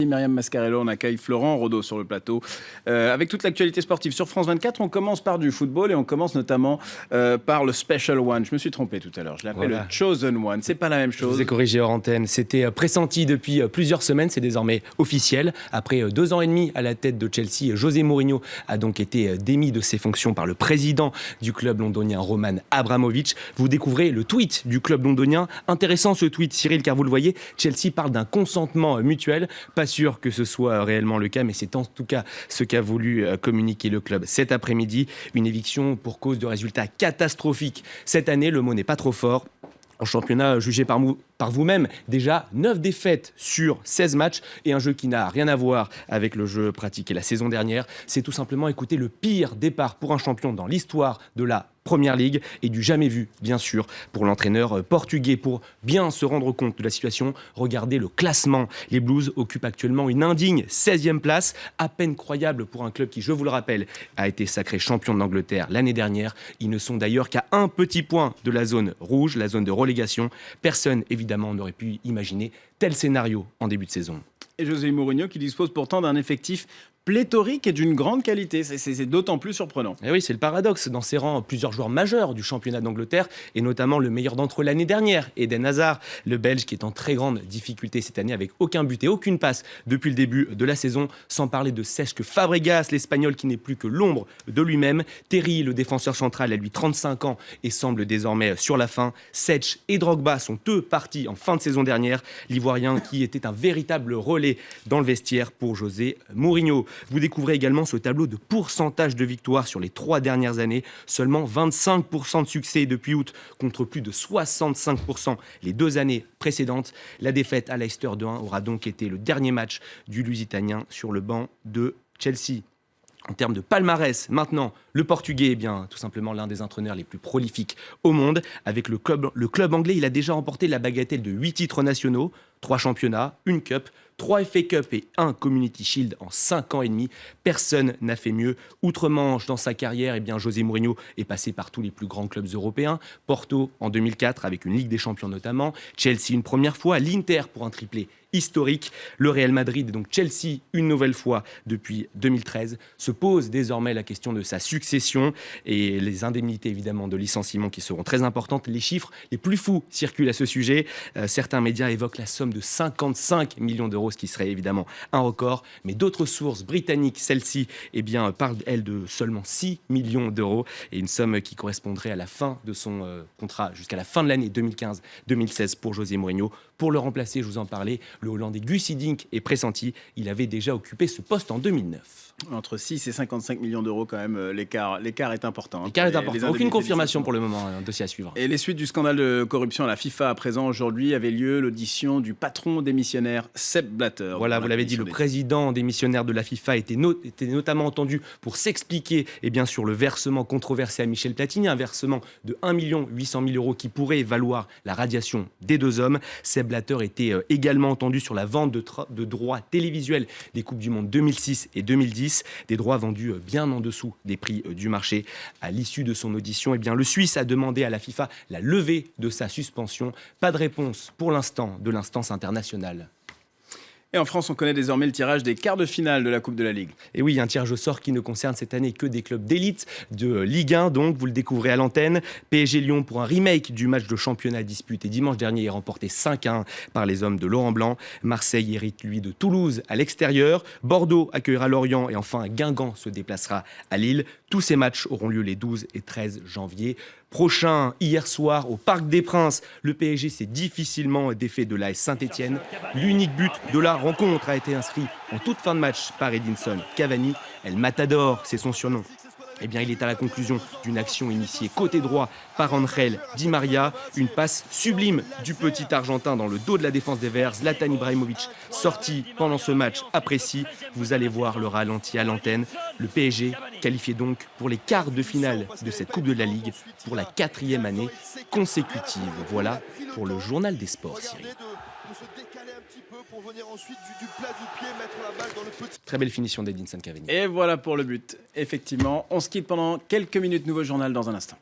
Myriam Mascarello, on accueille Florent Rodeau sur le plateau. Avec toute l'actualité sportive sur France 24, on commence par du football et on commence notamment par le Special One. Je me suis trompé tout à l'heure, je l'appelle le Chosen One. C'est pas la même chose. Je vous ai corrigé hors antenne. C'était pressenti depuis plusieurs semaines, c'est désormais officiel. Après 2 ans et demi à la tête de Chelsea, José Mourinho a donc été démis de ses fonctions par le président du club londonien, Roman Abramovich. Vous découvrez le tweet du club londonien. Intéressant ce tweet, Cyril, car vous le voyez, Chelsea parle d'un consentement mutuel. Pas sûr que ce soit réellement le cas, mais c'est en tout cas ce qu'a voulu communiquer le club cet après-midi. Une éviction pour cause de résultats catastrophiques. Cette année, le mot n'est pas trop fort. En championnat, jugé par vous-même, déjà 9 défaites sur 16 matchs et un jeu qui n'a rien à voir avec le jeu pratiqué la saison dernière. C'est tout simplement, écoutez, le pire départ pour un champion dans l'histoire de la Première Ligue et du jamais vu, bien sûr, pour l'entraîneur portugais. Pour bien se rendre compte de la situation, regardez le classement. Les Blues occupent actuellement une indigne 16e place, à peine croyable pour un club qui, je vous le rappelle, a été sacré champion d'Angleterre l'année dernière. Ils ne sont d'ailleurs qu'à un petit point de la zone rouge, la zone de relégation. Personne, évidemment, n'aurait pu imaginer tel scénario en début de saison. Et José Mourinho qui dispose pourtant d'un effectif pléthorique et d'une grande qualité. C'est d'autant plus surprenant. Et oui, c'est le paradoxe. Dans ses rangs, plusieurs joueurs majeurs du championnat d'Angleterre, et notamment le meilleur d'entre eux l'année dernière, Eden Hazard, le Belge qui est en très grande difficulté cette année avec aucun but et aucune passe depuis le début de la saison, sans parler de Cesc Fabregas, l'Espagnol qui n'est plus que l'ombre de lui-même. Terry, le défenseur central, a lui 35 ans et semble désormais sur la fin. Cech et Drogba sont eux partis en fin de saison dernière. L'Ivoirien qui était un véritable relais dans le vestiaire pour José Mourinho. Vous découvrez également ce tableau de pourcentage de victoires sur les 3 dernières années. Seulement 25% de succès depuis août contre plus de 65% les 2 années précédentes. La défaite à Leicester 2-1 aura donc été le dernier match du Lusitanien sur le banc de Chelsea. En termes de palmarès, maintenant, le Portugais est bien tout simplement l'un des entraîneurs les plus prolifiques au monde. Avec le club anglais, il a déjà remporté la bagatelle de 8 titres nationaux, 3 championnats, 1 cup, 3 FA Cup et 1 Community Shield en 5 ans et demi. Personne n'a fait mieux. Outre-Manche, dans sa carrière, José Mourinho est passé par tous les plus grands clubs européens. Porto en 2004 avec une Ligue des Champions notamment. Chelsea une première fois. L'Inter pour un triplé historique. Le Real Madrid et donc Chelsea une nouvelle fois depuis 2013. Se pose désormais la question de sa succession et les indemnités évidemment de licenciement qui seront très importantes. Les chiffres les plus fous circulent à ce sujet. Certains médias évoquent la somme de 55 millions d'euros, ce qui serait évidemment un record. Mais d'autres sources britanniques, celle-ci, parlent, elles, de seulement 6 millions d'euros et une somme qui correspondrait à la fin de son contrat jusqu'à la fin de l'année 2015-2016 pour José Mourinho. Pour le remplacer, je vous en parlais, le Hollandais Guus Hiddink est pressenti. Il avait déjà occupé ce poste en 2009. Entre 6 et 55 millions d'euros quand même, l'écart est important. L'écart est important. Aucune confirmation pour le moment, un dossier à suivre. Et les suites du scandale de corruption à la FIFA à présent, aujourd'hui, avait lieu l'audition du patron démissionnaire, Sepp Blatter. Voilà, vous l'avez dit, le président démissionnaire de la FIFA était notamment entendu pour s'expliquer sur le versement controversé à Michel Platini, un versement de 1 800 000 euros qui pourrait valoir la radiation des 2 hommes. Sepp Blatter était également entendu sur la vente de droits télévisuels des Coupes du Monde 2006 et 2010. Des droits vendus bien en dessous des prix du marché. À l'issue de son audition, le Suisse a demandé à la FIFA la levée de sa suspension. Pas de réponse pour l'instant de l'instance internationale. Et en France, on connaît désormais le tirage des quarts de finale de la Coupe de la Ligue. Et oui, un tirage au sort qui ne concerne cette année que des clubs d'élite de Ligue 1, donc vous le découvrez à l'antenne. PSG Lyon pour un remake du match de championnat disputé dimanche dernier et remporté 5-1 par les hommes de Laurent Blanc. Marseille hérite lui de Toulouse à l'extérieur. Bordeaux accueillera Lorient et enfin Guingamp se déplacera à Lille. Tous ces matchs auront lieu les 12 et 13 janvier prochains. Hier soir, au Parc des Princes, le PSG s'est difficilement défait de l'AS Saint-Etienne. L'unique but de la rencontre a été inscrit en toute fin de match par Edinson Cavani. El Matador, c'est son surnom. Il est à la conclusion d'une action initiée côté droit par Angel Di Maria. Une passe sublime du petit Argentin dans le dos de la défense des Verts. Zlatan Ibrahimovic sorti pendant ce match apprécie. Vous allez voir le ralenti à l'antenne. Le PSG qualifié donc pour les quarts de finale de cette Coupe de la Ligue pour la 4e année consécutive. Voilà pour le journal des sports, Cyril. Très belle finition d'Edinson Cavani. Et voilà pour le but. Effectivement, on se quitte pendant quelques minutes. Nouveau journal dans un instant.